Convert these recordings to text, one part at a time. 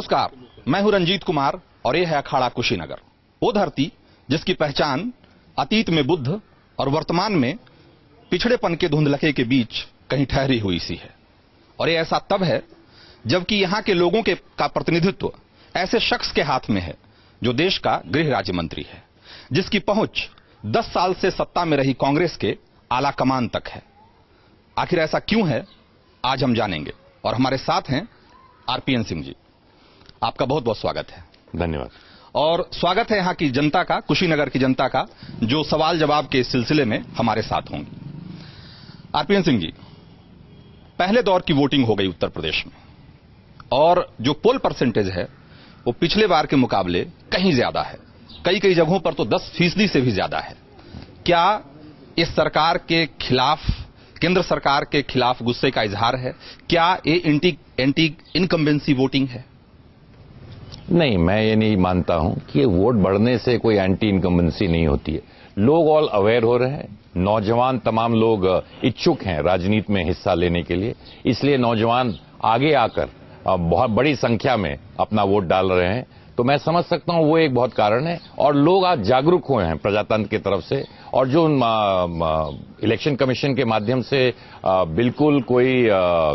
नमस्कार, मैं हूं रंजीत कुमार और यह है अखाड़ा कुशीनगर। वो धरती जिसकी पहचान अतीत में बुद्ध और वर्तमान में पिछड़ेपन के धुंधलके के बीच कहीं ठहरी हुई सी है। और ये ऐसा तब है जबकि यहां के लोगों का प्रतिनिधित्व ऐसे शख्स के हाथ में है जो देश का गृह राज्य मंत्री है, जिसकी पहुंच 10 साल से सत्ता में रही कांग्रेस के आला कमान तक है। आखिर ऐसा क्यों है, आज हम जानेंगे। और हमारे साथ हैं आरपीएन सिंह जी। आपका बहुत बहुत स्वागत है। धन्यवाद। और स्वागत है यहां की जनता का, कुशीनगर की जनता का, जो सवाल जवाब के सिलसिले में हमारे साथ होंगी। आरपीएन सिंह जी, पहले दौर की वोटिंग हो गई उत्तर प्रदेश में और जो पोल परसेंटेज है वो पिछले बार के मुकाबले कहीं ज्यादा है। कई कई जगहों पर तो 10% से भी ज्यादा है। क्या इस सरकार के खिलाफ, केंद्र सरकार के खिलाफ गुस्से का इजहार है? क्या ये एंटी इनकम्बेंसी वोटिंग है? नहीं, मैं ये नहीं मानता हूं कि वोट बढ़ने से कोई एंटी इनकम्बेंसी नहीं होती है। लोग ऑल अवेयर हो रहे हैं, नौजवान तमाम लोग इच्छुक हैं राजनीति में हिस्सा लेने के लिए, इसलिए नौजवान आगे आकर बहुत बड़ी संख्या में अपना वोट डाल रहे हैं। तो मैं समझ सकता हूं वो एक बहुत कारण है। और लोग आज जागरूक हुए हैं प्रजातंत्र की तरफ से, और जो इलेक्शन कमीशन के माध्यम से बिल्कुल कोई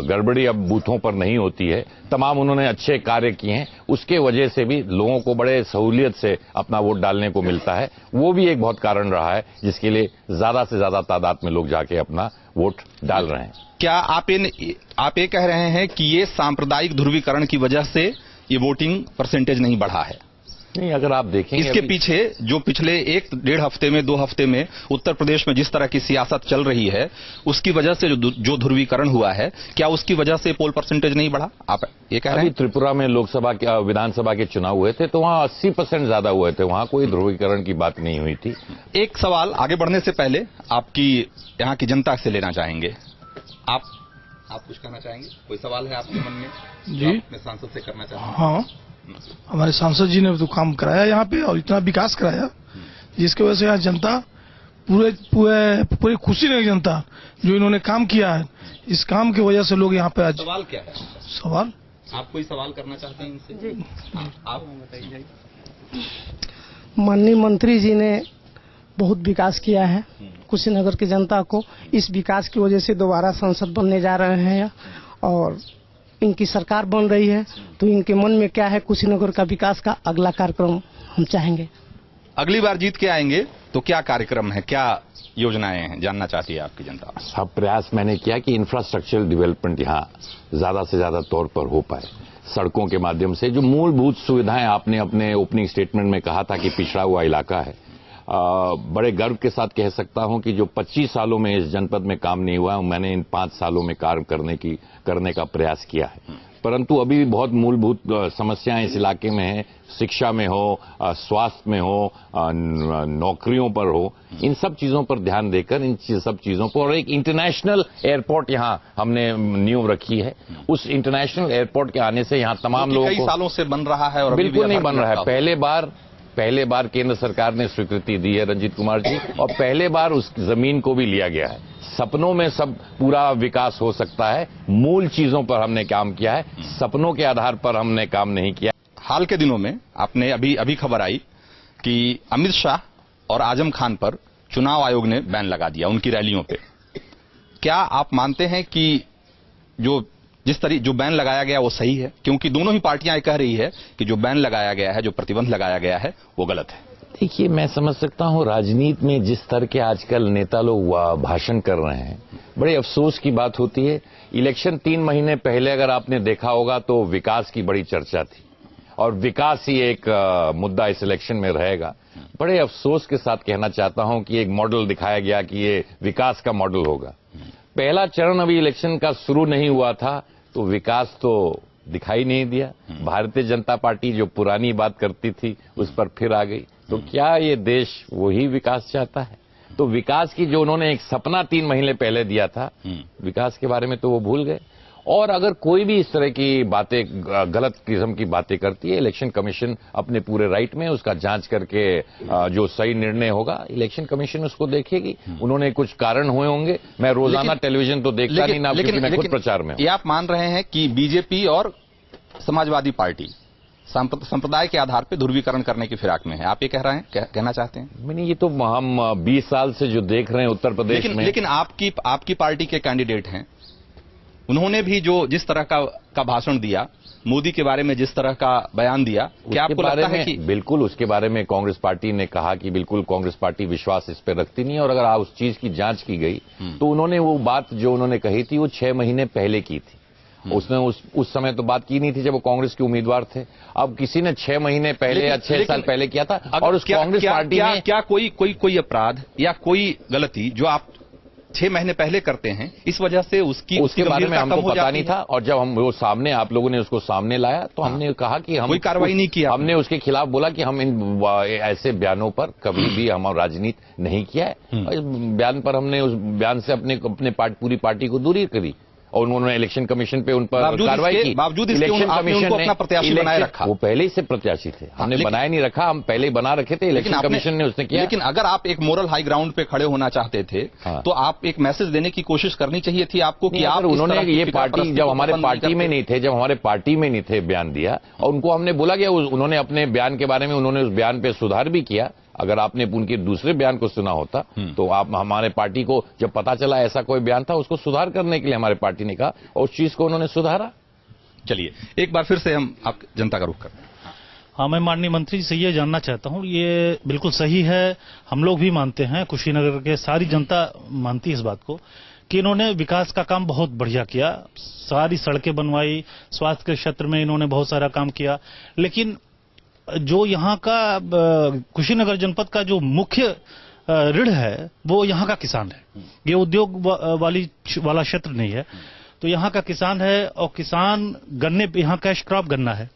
गड़बड़ी अब बूथों पर नहीं होती है, तमाम उन्होंने अच्छे कार्य किए हैं, उसके वजह से भी लोगों को बड़े सहूलियत से अपना वोट डालने को मिलता है। वो भी एक बहुत कारण रहा है जिसके लिए ज्यादा से ज्यादा तादाद में लोग जाके अपना वोट डाल रहे हैं। क्या आप ये कह रहे हैं कि ये सांप्रदायिक ध्रुवीकरण की वजह से ये वोटिंग परसेंटेज नहीं बढ़ा है? नहीं, अगर आप देखें इसके पीछे जो पिछले 1-1.5 हफ्ते में, 2 हफ्ते में उत्तर प्रदेश में जिस तरह की सियासत चल रही है, उसकी वजह से जो ध्रुवीकरण हुआ है, क्या उसकी वजह से पोल परसेंटेज नहीं बढ़ा? आप ये कह रहे हैं? त्रिपुरा में लोकसभा के, विधानसभा के चुनाव हुए थे तो वहां 80% ज्यादा हुए थे, वहां कोई ध्रुवीकरण की बात नहीं हुई थी। एक सवाल आगे बढ़ने से पहले आपकी यहाँ की जनता से लेना चाहेंगे। आप कुछ कहना चाहेंगे? कोई सवाल है आपके मन में जी? अपने सांसद से करना चाहेंगे? हाँ, हमारे सांसद जी ने तो काम कराया यहाँ पे और इतना विकास कराया जिसकी वजह से यहाँ जनता पूरी खुशी नहीं, जनता जो इन्होंने काम किया है, इस काम की वजह से लोग यहाँ पे आज। सवाल क्या है? सवाल, आप कोई सवाल करना चाहते हैं इनसे? जी। आप बताइए। माननीय मंत्री जी ने बहुत विकास किया है कुशीनगर की जनता को। इस विकास की वजह से दोबारा सांसद बनने जा रहे हैं और इनकी सरकार बन रही है, तो इनके मन में क्या है कुशीनगर का विकास का अगला कार्यक्रम हम चाहेंगे। अगली बार जीत के आएंगे तो क्या कार्यक्रम है, क्या योजनाएं हैं, जानना चाहती है आपकी जनता? अब प्रयास मैंने किया कि इंफ्रास्ट्रक्चरल डेवलपमेंट यहाँ ज्यादा से ज्यादा तौर पर हो पाए। सड़कों के माध्यम से जो मूलभूत सुविधाएं, आपने अपने ओपनिंग स्टेटमेंट में कहा था कि पिछड़ा हुआ इलाका है, बड़े गर्व के साथ कह सकता हूं कि जो 25 सालों में इस जनपद में काम नहीं हुआ, मैंने इन 5 सालों में कार्य करने का प्रयास किया है। परंतु अभी भी बहुत मूलभूत समस्याएं इस इलाके में है, शिक्षा में हो, स्वास्थ्य में हो, नौकरियों पर हो, इन सब चीजों पर ध्यान देकर इन सब चीजों को, और एक इंटरनेशनल एयरपोर्ट यहां हमने नींव रखी है। उस इंटरनेशनल एयरपोर्ट के आने से यहां तमाम लोगों को, कई सालों से बन रहा है और बिल्कुल नहीं बन रहा है। पहले बार केंद्र सरकार ने स्वीकृति दी है रंजीत कुमार जी, और पहले बार उस जमीन को भी लिया गया है। सपनों में सब पूरा विकास हो सकता है, मूल चीजों पर हमने काम किया है, सपनों के आधार पर हमने काम नहीं किया। हाल के दिनों में आपने अभी खबर आई कि अमित शाह और आजम खान पर चुनाव आयोग ने बैन लगा दिया उनकी रैलियों पे। क्या आप मानते हैं कि जो बैन लगाया गया वो सही है? क्योंकि दोनों ही पार्टियां कह रही है कि जो बैन लगाया गया है, जो प्रतिबंध लगाया गया है, वो गलत है। देखिए, मैं समझ सकता हूं राजनीति में जिस तरह के आजकल नेता लोग भाषण कर रहे हैं, बड़े अफसोस की बात होती है। इलेक्शन 3 महीने पहले अगर आपने देखा होगा तो विकास की बड़ी चर्चा थी और विकास ही एक मुद्दा इस इलेक्शन में रहेगा। बड़े अफसोस के साथ कहना चाहता हूं कि एक मॉडल दिखाया गया कि ये विकास का मॉडल होगा। पहला चरण अभी इलेक्शन का शुरू नहीं हुआ था तो विकास तो दिखाई नहीं दिया। भारतीय जनता पार्टी जो पुरानी बात करती थी उस पर फिर आ गई। तो क्या ये देश वही विकास चाहता है? तो विकास की जो उन्होंने एक सपना 3 महीने पहले दिया था, विकास के बारे में तो वो भूल गए। और अगर कोई भी इस तरह की बातें, गलत किस्म की बातें करती है, इलेक्शन कमीशन अपने पूरे राइट में उसका जांच करके जो सही निर्णय होगा इलेक्शन कमीशन उसको देखेगी। उन्होंने कुछ कारण हुए होंगे, मैं रोजाना टेलीविजन तो देखता नहीं ना, क्योंकि मैं खुद प्रचार में हूं। ये आप मान रहे हैं कि बीजेपी और समाजवादी पार्टी संप्रदाय के आधार पर ध्रुवीकरण करने की फिराक में है। आप ये कह रहे हैं, कहना चाहते हैं? नहीं, ये तो हम 20 साल से जो देख रहे हैं उत्तर प्रदेश में। लेकिन आपकी पार्टी के कैंडिडेट हैं, उन्होंने भी जिस तरह का भाषण दिया, मोदी के बारे में जिस तरह का बयान दिया, क्या आपको लगता है कि बिल्कुल उसके बारे में कांग्रेस पार्टी ने कहा कि बिल्कुल कांग्रेस पार्टी विश्वास इस पर रखती नहीं है, और अगर उस चीज की जांच की गई तो उन्होंने वो बात जो उन्होंने कही थी वो 6 महीने पहले की थी। उसने उस समय तो बात की नहीं थी जब वो कांग्रेस के उम्मीदवार थे। अब किसी ने 6 महीने पहले या 6 साल पहले किया था, और उस कांग्रेस पार्टी ने क्या कोई अपराध या कोई गलती जो आप 6 महीने पहले करते हैं, इस वजह से उसके बारे में हमको पता नहीं था, और जब हम वो सामने आप लोगों ने उसको सामने लाया तो हमने कहा कि हम कोई कार्रवाई नहीं किया। हमने उसके खिलाफ बोला कि हम इन ऐसे बयानों पर कभी भी हम राजनीति नहीं किया है। इस बयान पर हमने उस बयान से अपने पूरी पार्टी को दूरी करी, और उन्होंने इलेक्शन कमीशन पे उन पर कार्रवाई की। बावजूद इसके आपने उनको अपना प्रत्याशी बनाए रखा। वो पहले ही से प्रत्याशी थे, हमने बनाए नहीं रखा, हम पहले ही बना रखे थे, इलेक्शन कमीशन ने उसने किया। लेकिन अगर आप एक मोरल हाई ग्राउंड पे खड़े होना चाहते थे तो आप एक मैसेज देने की कोशिश करनी चाहिए थी आपको कि आप उन्होंने ये पार्टी जब हमारे पार्टी में नहीं थे बयान दिया, और उनको हमने बोला गया, उन्होंने अपने बयान के बारे में उन्होंने उस बयान पे सुधार भी किया। अगर आपने उनके दूसरे बयान को सुना होता तो आप हमारे पार्टी को जब पता चला ऐसा कोई बयान था, उसको सुधार करने के लिए हमारे पार्टी ने कहा, और उस चीज को उन्होंने सुधारा। चलिए एक बार फिर से हम आप जनता का रुख करते हैं। हाँ, मैं माननीय मंत्री से ये जानना चाहता हूँ, ये बिल्कुल सही है, हम लोग भी मानते हैं, कुशीनगर के सारी जनता मानती है इस बात को कि इन्होंने विकास का काम बहुत बढ़िया किया, सारी सड़कें बनवाई, स्वास्थ्य के क्षेत्र में इन्होंने बहुत सारा काम किया। लेकिन जो यहाँ का कुशीनगर जनपद का जो मुख्य रीढ़ है वो यहाँ का किसान है। ये उद्योग वाला क्षेत्र नहीं है, तो यहाँ का किसान है, और किसान गन्ने, यहाँ कैश क्रॉप गन्ना है।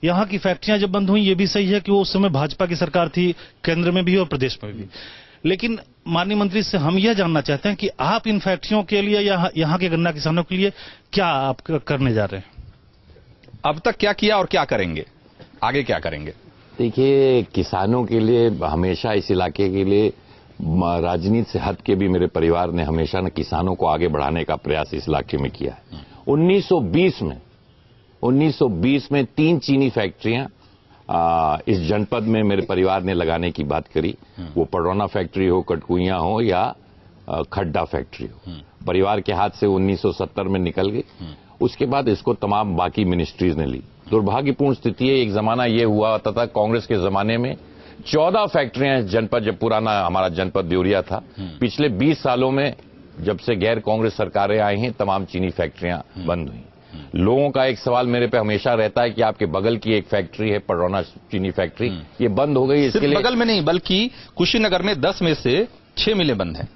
यहाँ की फैक्ट्रियां जब बंद हुई, ये भी सही है कि वो उस समय भाजपा की सरकार थी, केंद्र में भी और प्रदेश में भी। लेकिन माननीय मंत्री से हम यह जानना चाहते हैं कि आप इन फैक्ट्रियों के लिए या यहाँ के गन्ना किसानों के लिए क्या आप करने जा रहे हैं? अब तक क्या किया और क्या करेंगे, आगे क्या करेंगे? देखिए, किसानों के लिए हमेशा इस इलाके के लिए राजनीति से हट के भी मेरे परिवार ने हमेशा न किसानों को आगे बढ़ाने का प्रयास इस इलाके में किया है। 1920 में 3 चीनी फैक्ट्रियां इस जनपद में मेरे परिवार ने लगाने की बात करी, वो पडरौना फैक्ट्री हो, कटकुइयां हो या खड्डा फैक्ट्री हो। परिवार के हाथ से 1970 में निकल गई। उसके बाद इसको तमाम बाकी मिनिस्ट्रीज ने ली। दुर्भाग्यपूर्ण स्थिति है, एक जमाना ये हुआ होता था कांग्रेस के जमाने में 14 फैक्ट्रियां जनपद, जब पुराना हमारा जनपद देवरिया था, पिछले 20 सालों में जब से गैर कांग्रेस सरकारें आई हैं तमाम चीनी फैक्ट्रियां बंद हुई। लोगों का एक सवाल मेरे पे हमेशा रहता है कि आपके बगल की एक फैक्ट्री है पडरौना चीनी फैक्ट्री, ये बंद हो गई। इसके लिए बगल में नहीं बल्कि कुशीनगर में 10 में से 6 मिलें बंद हैं।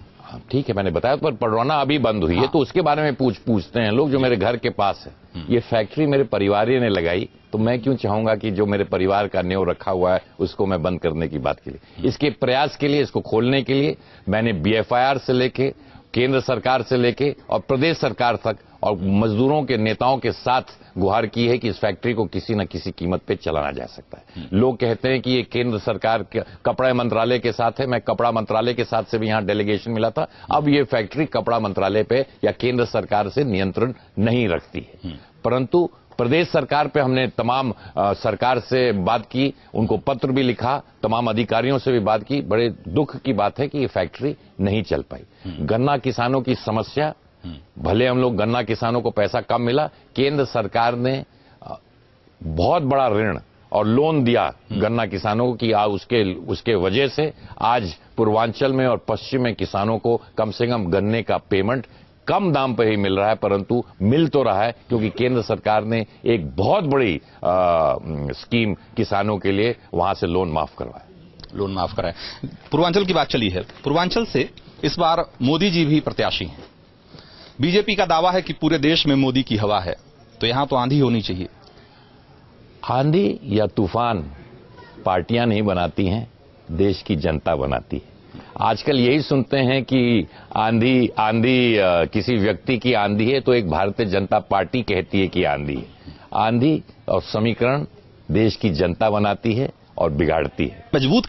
ठीक है, मैंने बताया, पर पडरौना अभी बंद हुई है, तो उसके बारे में पूछते हैं लोग जो मेरे घर के पास है। ये फैक्ट्री मेरे परिवार ने लगाई, तो मैं क्यों चाहूंगा कि जो मेरे परिवार का न्यों रखा हुआ है उसको मैं बंद करने की बात के लिए, इसके प्रयास के लिए, इसको खोलने के लिए मैंने BFIR से लेके केंद्र सरकार से लेके और प्रदेश सरकार तक और मजदूरों के नेताओं के साथ गुहार की है कि इस फैक्ट्री को किसी न किसी कीमत पे चलाना जा सकता है। लोग कहते हैं कि ये केंद्र सरकार के कपड़ा मंत्रालय के साथ है, मैं कपड़ा मंत्रालय के साथ से भी यहाँ डेलीगेशन मिला था। अब ये फैक्ट्री कपड़ा मंत्रालय पे या केंद्र सरकार से नियंत्रण नहीं रखती है, परंतु प्रदेश सरकार पे हमने तमाम सरकार से बात की, उनको पत्र भी लिखा, तमाम अधिकारियों से भी बात की। बड़े दुख की बात है कि ये फैक्ट्री नहीं चल पाई। गन्ना किसानों की समस्या, भले हम लोग गन्ना किसानों को पैसा कम मिला, केंद्र सरकार ने बहुत बड़ा ऋण और लोन दिया गन्ना किसानों को कि उसके वजह से आज पूर्वांचल में और पश्चिम में किसानों को कम से कम गन्ने का पेमेंट कम दाम पर ही मिल रहा है, परंतु मिल तो रहा है क्योंकि केंद्र सरकार ने एक बहुत बड़ी स्कीम किसानों के लिए वहां से लोन माफ करवाया। पूर्वांचल की बात चली है, पूर्वांचल से इस बार मोदी जी भी प्रत्याशी हैं। बीजेपी का दावा है कि पूरे देश में मोदी की हवा है, तो यहां तो आंधी होनी चाहिए। आंधी या तूफान पार्टियां नहीं बनाती हैं, देश की जनता बनाती है। आजकल यही सुनते हैं कि आंधी किसी व्यक्ति की आंधी है तो एक भारतीय जनता पार्टी कहती है कि आंधी है। आंधी और समीकरण देश की जनता बनाती है और बिगाड़ती है। मजबूत